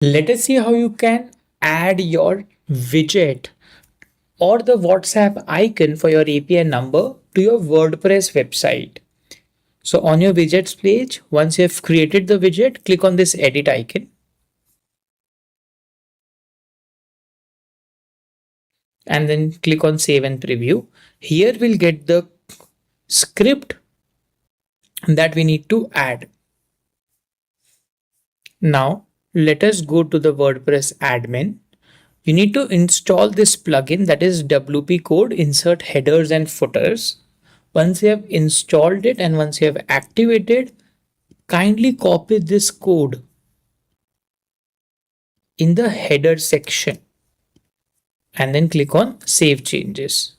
Let us see how you can add your widget or the WhatsApp icon for your API number to your WordPress website. So on your widgets page, once you have created the widget, click on this edit icon. And then click on save and preview. Here we'll get the script that we need to add. Now let us go to the WordPress admin. You need to install this plugin, that is WP Code Insert Headers and Footers. Once you have installed it and once you have activated, kindly copy this code in the header section and then click on Save Changes.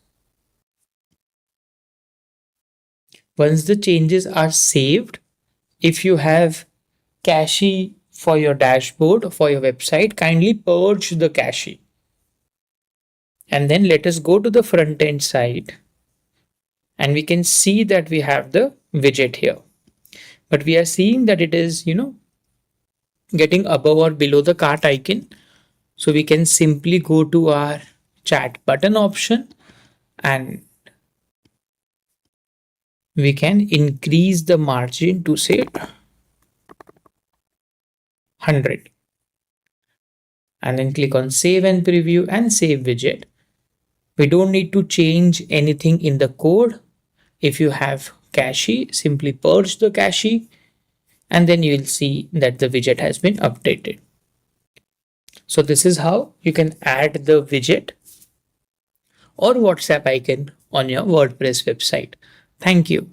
Once the changes are saved, if you have cache for your dashboard or for your website, kindly purge the cache. And then let us go to the front end side and we can see that we have the widget here. But we are seeing that it is, getting above or below the cart icon. So we can simply go to our chat button option and we can increase the margin to say 100 and then click on save and preview and save widget. We don't need to change anything in the code. If you have cache, simply purge the cache and then you will see that the widget has been updated. So this is how you can add the widget or WhatsApp icon on your WordPress website. Thank you.